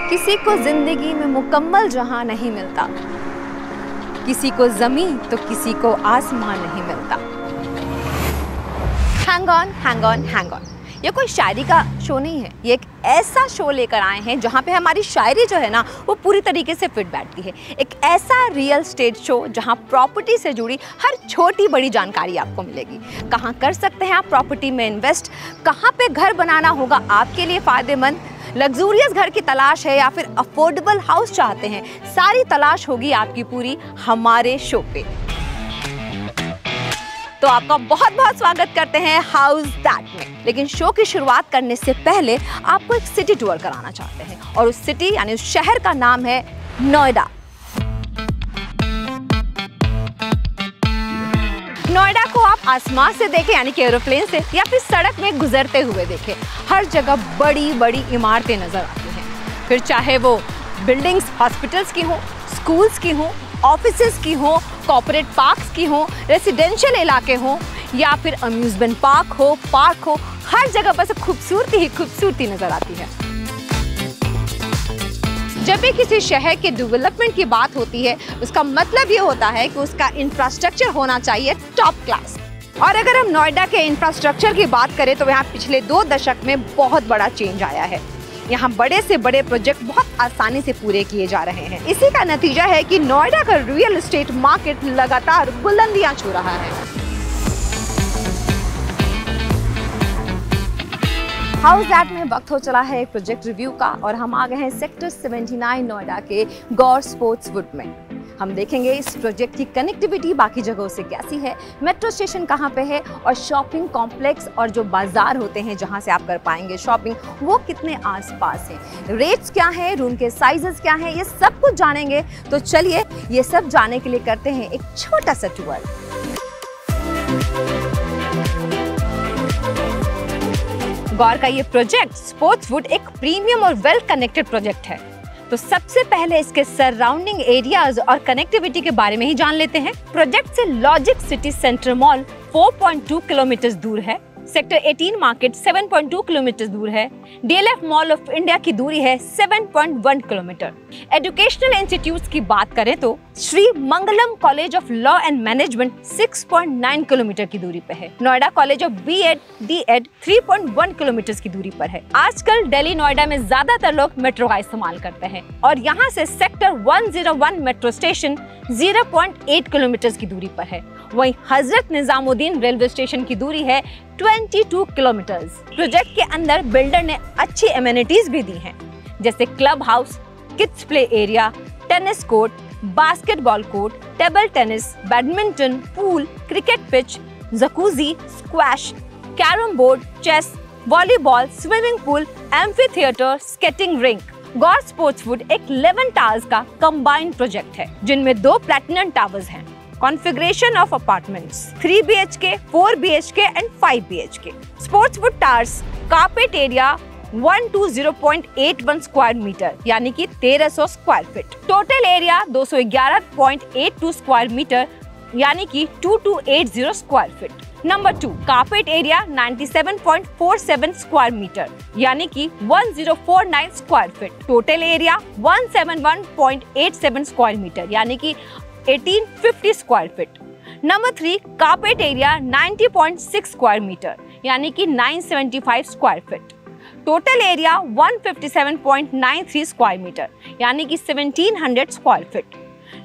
किसी को जिंदगी में मुकम्मल जहां नहीं मिलता, किसी को जमीन तो किसी को आसमान नहीं मिलता। Hang on hang on hang on, ये कोई शायरी का शो नहीं है, ये एक ऐसा शो लेकर आए हैं जहाँ पे हमारी शायरी जो है ना वो पूरी तरीके से फिट बैठती है। एक ऐसा रियल स्टेट शो जहाँ प्रॉपर्टी से जुड़ी हर छोटी बड़ी जानकारी आपको मिलेगी। कहाँ कर सकते हैं आप प्रॉपर्टी में इन्वेस्ट, कहाँ पे घर बनाना होगा आपके लिए फ़ायदेमंद, लग्जूरियस घर की तलाश है या फिर अफोर्डेबल हाउस चाहते हैं, सारी तलाश होगी आपकी पूरी हमारे शो पे। तो आपका बहुत बहुत स्वागत करते हैं हाउस दैट में। लेकिन शो की शुरुआत करने से पहले आपको एक सिटी टूर कराना चाहते हैं और उस सिटी यानी उस शहर का नाम है नोएडा। नोएडा को आप आसमान से देखें यानी कि एरोप्लेन से, या फिर सड़क में गुजरते हुए देखें, हर जगह बड़ी बड़ी इमारतें नजर आती हैं। फिर चाहे वो बिल्डिंग्स हॉस्पिटल्स की हो, स्कूल्स की हो, ऑफिसेज की हो, कॉर्पोरेट पार्क्स की हो, रेसिडेंशियल इलाके हो या फिर अम्यूजमेंट पार्क हो, हर जगह बस खूबसूरती ही खूबसूरती नजर आती है। जब भी किसी शहर के डेवलपमेंट की बात होती है, उसका मतलब ये होता है कि उसका इंफ्रास्ट्रक्चर होना चाहिए टॉप क्लास। और अगर हम नोएडा के इंफ्रास्ट्रक्चर की बात करें तो यहाँ पिछले 2 दशक में बहुत बड़ा चेंज आया है। यहाँ बड़े से बड़े प्रोजेक्ट बहुत आसानी से पूरे किए जा रहे हैं। इसी का नतीजा है कि नोएडा का रियल एस्टेट मार्केट लगातार बुलंदियां छू रहा है। हाउस दैट में वक्त हो चला है एक प्रोजेक्ट रिव्यू का और हम आ गए हैं सेक्टर 79 नोएडा के गौर स्पोर्ट्सवुड में। हम देखेंगे इस प्रोजेक्ट की कनेक्टिविटी बाकी जगहों से कैसी है, मेट्रो स्टेशन कहाँ पे है और शॉपिंग कॉम्प्लेक्स और जो बाजार होते हैं जहाँ से आप कर पाएंगे शॉपिंग, वो कितने आसपास हैं, रेट्स क्या हैं, रूम के साइजेस क्या हैं, ये सब कुछ जानेंगे। तो चलिए ये सब जानने के लिए करते हैं एक छोटा सा टूर। गौर का ये प्रोजेक्ट स्पोर्ट्सवुड एक प्रीमियम और वेल कनेक्टेड प्रोजेक्ट है। तो सबसे पहले इसके सराउंडिंग एरियाज और कनेक्टिविटी के बारे में ही जान लेते हैं। प्रोजेक्ट से logic city centre mall 4.2 kilometre दूर है, सेक्टर 18 मार्केट 7.2 किलोमीटर दूर है, डीएलएफ मॉल ऑफ इंडिया की दूरी है 7.1 किलोमीटर। एजुकेशनल इंस्टीट्यूट्स की बात करें तो Shri Mangalam college of law and management 6.9 kilometre की दूरी पे है। Noida college of BEd DEd 3.1 kilometre की दूरी पर है। आजकल दिल्ली नोएडा में ज्यादातर लोग मेट्रो का इस्तेमाल करते हैं और यहाँ से सेक्टर 101 मेट्रो स्टेशन 0.8 किलोमीटर की दूरी पर है। वहीं हजरत निजामुद्दीन रेलवे स्टेशन की दूरी है 22 किलोमीटर्स। प्रोजेक्ट के अंदर बिल्डर ने अच्छी एमेनिटीज भी दी हैं, जैसे club house, kids play area, tennis court, basketball court, table tennis, badminton, pool, cricket pitch, jacuzzi, squash, carrom board, chess, volleyball, swimming pool, amphitheatre, skating rink. Gaur Sportswood एक 11 towers का combined project है, जिनमें 2 platinum towers हैं। Configuration of apartments 3 BHK, 4 BHK and 5 BHK. Sportswood Towers carpet area 120.81 square metre यानी कि 1300 square feet. Total area 211.82 square metre यानी कि 2280 square feet. Number 2 carpet area 97.47 square metre यानी कि 1049 square feet. Total area 171.87 square metre यानी कि 1850 square feet. Number 3 carpet area 90.6 square metre यानी कि 975 square feet. Total area 157.93 square metre यानी कि 1700 square feet.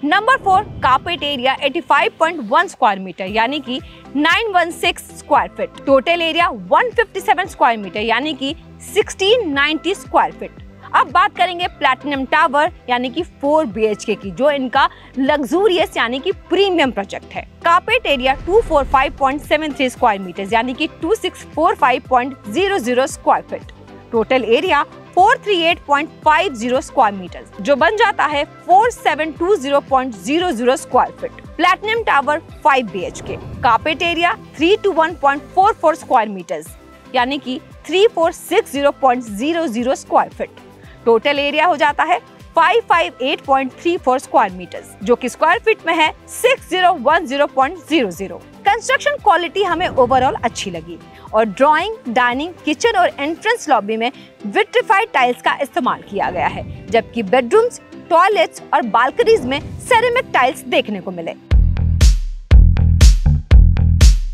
Number 4 carpet area 85.1 square metre यानी कि 916 square feet. Total area 157 square metre यानी कि 1690 स्क्वायर फीट। अब बात करेंगे प्लैटिनम टावर यानी कि 4 BHK की, जो इनका लग्जूरियस यानी कि प्रीमियम प्रोजेक्ट है। कार्पेट एरिया 245.73 स्क्वायर मीटर यानी कि 2645.00 square feet. Total area 438.50 square metre जो बन जाता है 4720.00 square feet. Platinum tower 5 BHK, carpet area 321.44 square metre यानी कि 3460.00 स्क्वायर फीट। टोटल एरिया हो जाता है 558.34 स्क्वायर मीटर जो कि स्क्वायर फीट में है 6010.00। कंस्ट्रक्शन क्वालिटी हमें ओवरऑल अच्छी लगी और ड्राइंग, डाइनिंग, किचन और एंट्रेंस लॉबी में विट्रिफाइड टाइल्स का इस्तेमाल किया गया है, जबकि बेडरूम्स, टॉयलेट्स और बालकनीज में सेरेमिक टाइल्स देखने को मिले।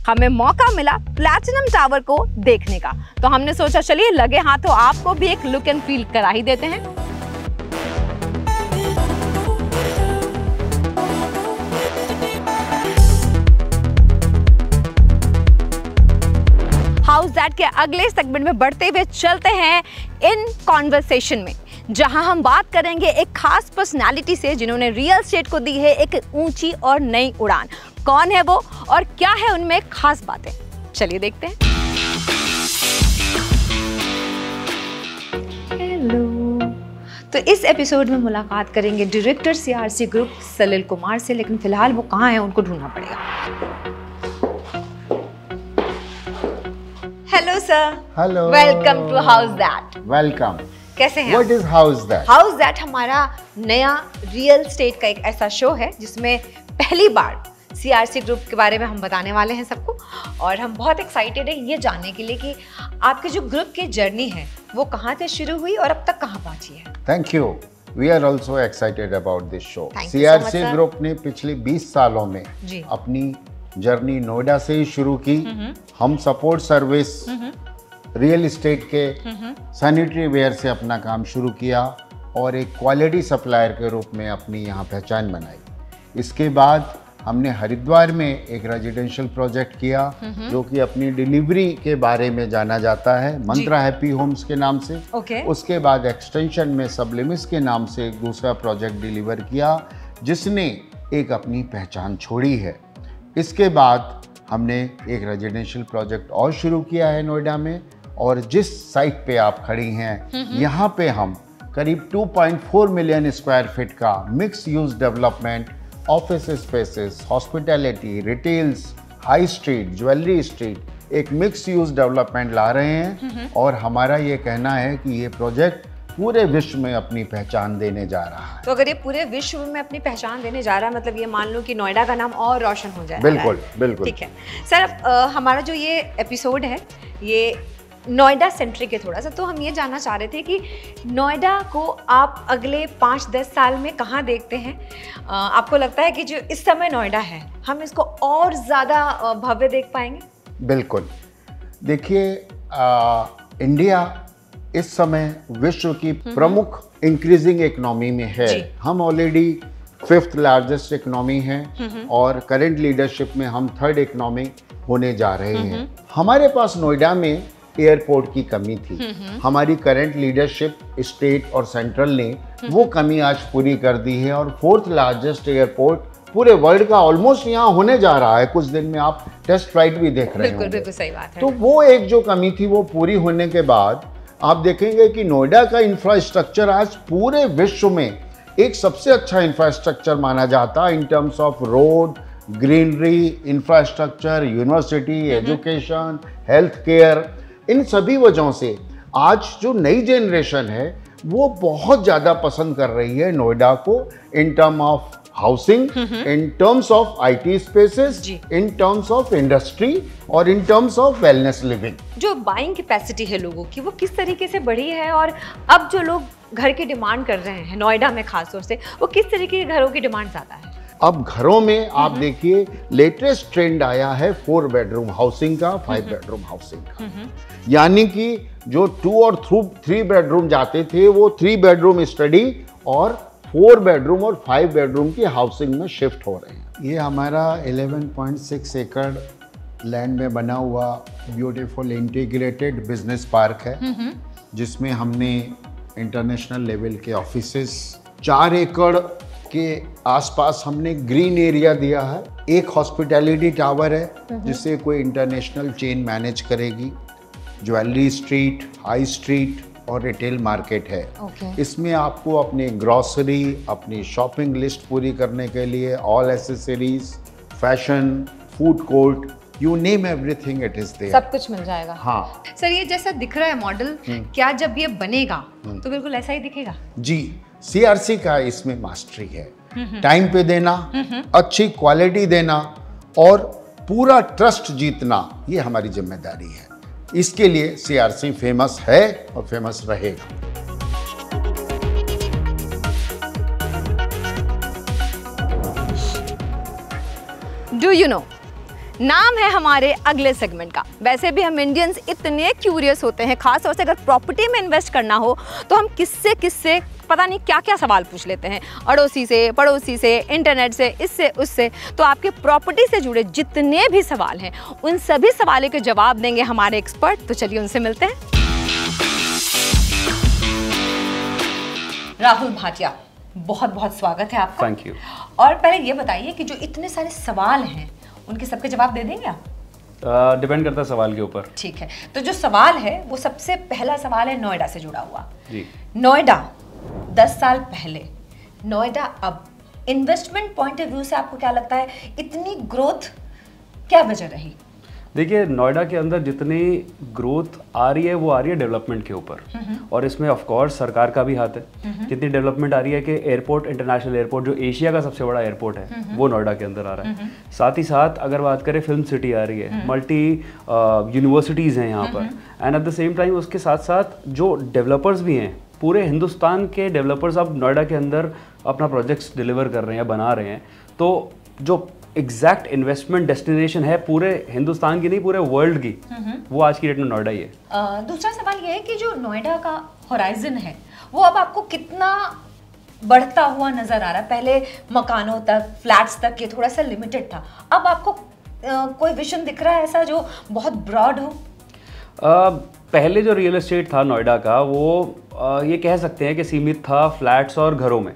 हमें मौका मिला प्लैटिनम टावर को देखने का, तो हमने सोचा चलिए लगे हाथ तो आपको भी एक लुक एंड फील करा ही देते हैं। हाउस दैट के अगले सेगमेंट में बढ़ते हुए चलते हैं इन कॉन्वर्सेशन में, जहां हम बात करेंगे एक खास पर्सनालिटी से जिन्होंने रियल एस्टेट को दी है एक ऊंची और नई उड़ान। कौन है वो और क्या है उनमें खास बातें, चलिए देखते हैं। हेलो, तो इस एपिसोड में मुलाकात करेंगे director CRC group Salil Kumar से, लेकिन फिलहाल वो कहाँ हैं उनको ढूंढना पड़ेगा। Hello sir. Hello. Welcome to house that. Welcome. कैसे हैं? What is house that? House that हमारा नया रियल एस्टेट का एक ऐसा शो है जिसमें पहली बार सीआरसी ग्रुप के बारे में हम बताने वाले हैं सबको, और हम बहुत एक्साइटेड हैं ये जानने के लिए कि आपके जो ग्रुप की जर्नी है वो कहाँ से शुरू हुई और अब तक कहाँ पहुँची है। Thank you. We are also excited about this show. Thank you so much, CRC sir. Group ने पिछले 20 सालों में जी। अपनी जर्नी नोएडा से ही शुरू की। हम सपोर्ट सर्विस, रियल एस्टेट के सैनिटरी वेयर से अपना काम शुरू किया और एक क्वालिटी सप्लायर के रूप में अपनी यहाँ पहचान बनाई। इसके बाद हमने हरिद्वार में एक रेजिडेंशियल प्रोजेक्ट किया जो कि अपनी डिलीवरी के बारे में जाना जाता है, मंत्रा हैप्पी होम्स के नाम से। उसके बाद एक्सटेंशन में सबलिमिस के नाम से एक दूसरा प्रोजेक्ट डिलीवर किया जिसने एक अपनी पहचान छोड़ी है। इसके बाद हमने एक रेजिडेंशियल प्रोजेक्ट और शुरू किया है नोएडा में, और जिस साइट पे आप खड़ी हैं यहाँ पे हम करीब 2.4 मिलियन स्क्वायर फीट का mix use development, office spaces, hospitality, retails, high street, jewellery street, एक मिक्स यूज डेवलपमेंट ला रहे हैं। और हमारा ये कहना है कि ये प्रोजेक्ट पूरे विश्व में अपनी पहचान देने जा रहा है। तो अगर ये पूरे विश्व में अपनी पहचान देने जा रहा है, मतलब ये मान लो कि नोएडा का नाम और रोशन हो जाए। बिल्कुल बिल्कुल। ठीक है सर, अब हमारा जो ये एपिसोड है ये नोएडा सेंट्रिक है थोड़ा सा, तो हम ये जानना चाह रहे थे कि नोएडा को आप अगले 5-10 साल में कहाँ देखते हैं? आपको लगता है कि जो इस समय नोएडा है हम इसको और ज़्यादा भव्य देख पाएंगे? बिल्कुल। देखिए, इंडिया इस समय विश्व की प्रमुख इंक्रीजिंग इकोनॉमी में है। हम ऑलरेडी 5th लार्जेस्ट इकोनॉमी हैं और करेंट लीडरशिप में हम 3rd इकोनॉमी होने जा रहे हैं। हमारे पास नोएडा में एयरपोर्ट की कमी थी। हमारी करंट लीडरशिप स्टेट और सेंट्रल ने वो कमी आज पूरी कर दी है और 4th लार्जेस्ट एयरपोर्ट पूरे वर्ल्ड का ऑलमोस्ट यहाँ होने जा रहा है। कुछ दिन में आप टेस्ट फ्लाइट भी देख रहे हैं। बिल्कुल सही बात है। तो वो एक जो कमी थी वो पूरी होने के बाद आप देखेंगे कि नोएडा का इंफ्रास्ट्रक्चर आज पूरे विश्व में एक सबसे अच्छा इंफ्रास्ट्रक्चर माना जाता है in terms of road, greenery, infrastructure, university, education, health care. इन सभी वजहों से आज जो नई जनरेशन है वो बहुत ज़्यादा पसंद कर रही है नोएडा को in term of housing, in terms of IT spaces, in terms of industry और in terms of wellness living. जो बाइंग कैपेसिटी है लोगों की वो किस तरीके से बढ़ी है, और अब जो लोग घर की डिमांड कर रहे हैं नोएडा में खासतौर से, वो किस तरीके के घरों की डिमांड ज़्यादा है? अब घरों में आप देखिए लेटेस्ट ट्रेंड आया है 4 बेडरूम हाउसिंग का, 5 बेडरूम हाउसिंग का। यानी कि जो 2 और 3 बेडरूम जाते थे वो 3 बेडरूम स्टडी और 4 बेडरूम और 5 बेडरूम की हाउसिंग में शिफ्ट हो रहे हैं। ये हमारा 11.6 एकड़ लैंड में बना हुआ ब्यूटीफुल इंटीग्रेटेड बिजनेस पार्क है जिसमें हमने इंटरनेशनल लेवल के ऑफिसेस, 4 एकड़ के आसपास हमने ग्रीन एरिया दिया है। एक हॉस्पिटैलिटी टावर है जिसे कोई इंटरनेशनल चेन मैनेज करेगी। ज्वेलरी स्ट्रीट, हाई स्ट्रीट और रिटेल मार्केट है। इसमें आपको अपनी ग्रॉसरी, अपनी शॉपिंग लिस्ट पूरी करने के लिए all accessories, fashion, food court, you name everything it is there, सब कुछ मिल जाएगा। हाँ सर, ये जैसा दिख रहा है मॉडल, क्या जब ये बनेगा तो बिल्कुल ऐसा ही दिखेगा? जी, सीआरसी का इसमें मास्टरी है। टाइम पे देना, अच्छी क्वालिटी देना और पूरा ट्रस्ट जीतना, ये हमारी जिम्मेदारी है। इसके लिए सीआरसी फेमस है और फेमस रहेगा। डू यू नो, नाम है हमारे अगले सेगमेंट का। वैसे भी हम इंडियंस इतने क्यूरियस होते हैं, खास तौर से अगर प्रॉपर्टी में इन्वेस्ट करना हो तो हम किससे किससे पता नहीं क्या क्या सवाल पूछ लेते हैं, अड़ोसी से, पड़ोसी से, इंटरनेट से, इससे उससे। तो आपके प्रॉपर्टी से जुड़े जितने भी सवाल हैं उन सभी सवालों के जवाब देंगे हमारे एक्सपर्ट। तो चलिए उनसे मिलते हैं। राहुल भाटिया, बहुत बहुत स्वागत है आपका। Thank you. और पहले ये बताइए कि जो इतने सारे सवाल हैं उनके सबके जवाब दे देंगे आप? डिपेंड करता है सवाल के ऊपर। ठीक है, तो जो सवाल है वो सबसे पहला सवाल है नोएडा से जुड़ा हुआ। जी। नोएडा 10 साल पहले, नोएडा अब, इन्वेस्टमेंट पॉइंट ऑफ व्यू से आपको क्या लगता है इतनी ग्रोथ क्या वजह रही? देखिए, नोएडा के अंदर जितनी ग्रोथ आ रही है वो आ रही है डेवलपमेंट के ऊपर, और इसमें ऑफ कोर्स सरकार का भी हाथ है। जितनी डेवलपमेंट आ रही है कि एयरपोर्ट, इंटरनेशनल एयरपोर्ट जो एशिया का सबसे बड़ा एयरपोर्ट है वो नोएडा के अंदर आ रहा है। साथ ही साथ अगर बात करें फिल्म सिटी आ रही है, मल्टी यूनिवर्सिटीज़ हैं यहाँ पर, and at the same time उसके साथ साथ जो डेवलपर्स भी हैं, पूरे हिंदुस्तान के डेवलपर्स अब नोएडा के अंदर अपना प्रोजेक्ट्स डिलीवर कर रहे हैं, बना रहे हैं। तो जो एग्जैक्ट इन्वेस्टमेंट डेस्टिनेशन है पूरे हिंदुस्तान की नहीं, पूरे वर्ल्ड की, वो आज की डेट में नोएडा ही है। दूसरा सवाल ये है कि जो नोएडा का होराइजन है वो अब आपको कितना बढ़ता हुआ नजर आ रहा है? पहले मकानों तक, फ्लैट्स तक ये थोड़ा सा लिमिटेड था, अब आपको कोई विजन दिख रहा है ऐसा जो बहुत ब्रॉड हो? पहले जो रियल एस्टेट था नोएडा का वो ये कह सकते हैं कि सीमित था फ्लैट्स और घरों में।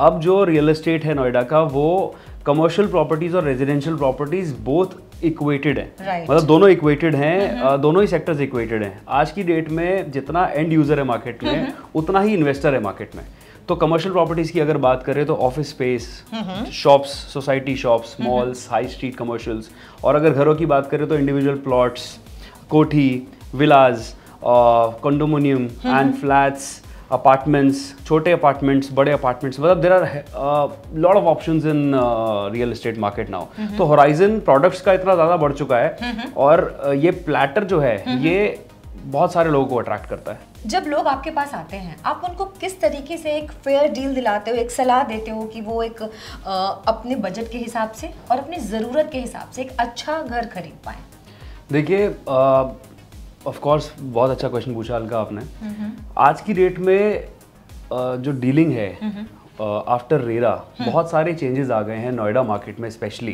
अब जो रियल एस्टेट है नोएडा का वो कमर्शियल प्रॉपर्टीज और रेजिडेंशियल प्रॉपर्टीज बोथ इक्वेटेड है। मतलब दोनों इक्वेटेड हैं, दोनों ही सेक्टर्स इक्वेटेड हैं। आज की डेट में जितना एंड यूजर है मार्केट में उतना ही इन्वेस्टर है मार्केट में। तो कमर्शियल प्रॉपर्टीज की अगर बात करें तो office space, shops, society shops, malls, high street commercials, और अगर घरों की बात करें तो इंडिविजुअल प्लॉट्स, कोठी, villas, condominium and flats, apartments, छोटे अपार्टमेंट्स, बड़े अपार्टमेंट्स, मतलब there are lot of options in real estate market now. तो होराइजन प्रोडक्ट्स का इतना ज़्यादा बढ़ चुका है, और ये प्लैटर जो है ये बहुत सारे लोगों को अट्रैक्ट करता है। जब लोग आपके पास आते हैं आप उनको किस तरीके से एक फेयर डील दिलाते हो, एक सलाह देते हो कि वो एक अपने बजट के हिसाब से और अपनी ज़रूरत के हिसाब से एक अच्छा घर खरीद पाएँ? देखिए, ऑफ कोर्स बहुत अच्छा क्वेश्चन पूछा अलका आपने। आज की डेट में जो डीलिंग है आफ्टर रेरा, बहुत सारे चेंजेस आ गए हैं नोएडा मार्केट में स्पेशली,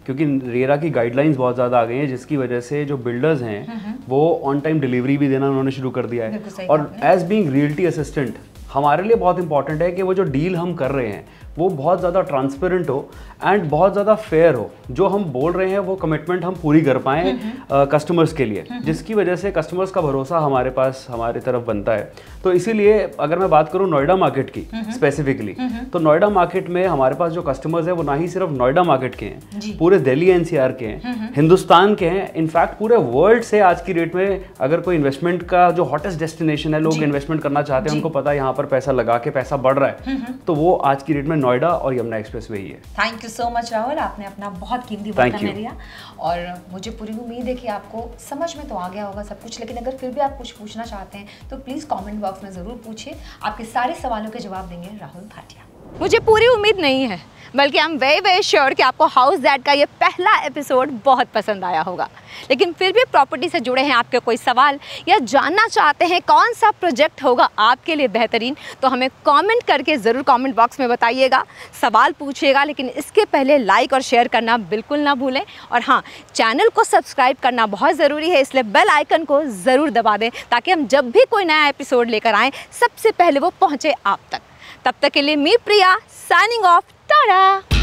क्योंकि रेरा की गाइडलाइंस बहुत ज़्यादा आ गई हैं, जिसकी वजह से जो बिल्डर्स हैं वो ऑन टाइम डिलीवरी भी देना उन्होंने शुरू कर दिया है। और एज बीइंग रियल्टी असिस्टेंट हमारे लिए बहुत इंपॉर्टेंट है कि वो जो डील हम कर रहे हैं वो बहुत ज़्यादा ट्रांसपेरेंट हो एंड बहुत ज़्यादा फेयर हो। जो हम बोल रहे हैं वो कमिटमेंट हम पूरी कर पाएँ कस्टमर्स के लिए, जिसकी वजह से कस्टमर्स का भरोसा हमारे पास, हमारी तरफ बनता है। तो इसीलिए अगर मैं बात करूँ नोएडा मार्केट की स्पेसिफिकली, तो नोएडा मार्केट में हमारे पास जो कस्टमर्स हैं वो ना ही सिर्फ नोएडा मार्केट के हैं, पूरे दिल्ली एनसीआर के हैं, हिंदुस्तान के हैं, इनफैक्ट पूरे वर्ल्ड से। आज की डेट में अगर कोई इन्वेस्टमेंट का जो हॉटेस्ट डेस्टिनेशन है, लोग इन्वेस्टमेंट करना चाहते हैं, उनको पता है यहाँ पर पैसा लगा के पैसा बढ़ रहा है, तो वो आज की डेट में नोएडा और यमुना एक्सप्रेस वे ही है। Thank you so much Rahul, आपने अपना बहुत कीमती वक्त हमें दिया, और मुझे पूरी उम्मीद है कि आपको समझ में तो आ गया होगा सब कुछ, लेकिन अगर फिर भी आप कुछ पूछना चाहते हैं तो प्लीज़ कमेंट बॉक्स में ज़रूर पूछिए। आपके सारे सवालों के जवाब देंगे राहुल भाटिया। मुझे पूरी उम्मीद नहीं है, बल्कि I am very very sure कि आपको हाउस दैट का ये पहला एपिसोड बहुत पसंद आया होगा। लेकिन फिर भी प्रॉपर्टी से जुड़े हैं आपके कोई सवाल या जानना चाहते हैं कौन सा प्रोजेक्ट होगा आपके लिए बेहतरीन, तो हमें कमेंट करके ज़रूर कमेंट बॉक्स में बताइएगा, सवाल पूछिएगा। लेकिन इसके पहले लाइक और शेयर करना बिल्कुल ना भूलें, और हाँ, चैनल को सब्सक्राइब करना बहुत ज़रूरी है, इसलिए बेल आइकन को ज़रूर दबा दें ताकि हम जब भी कोई नया एपिसोड लेकर आएँ सबसे पहले वो पहुँचे आप तक। तब तक के लिए मी प्रिया साइनिंग ऑफ, टाटा।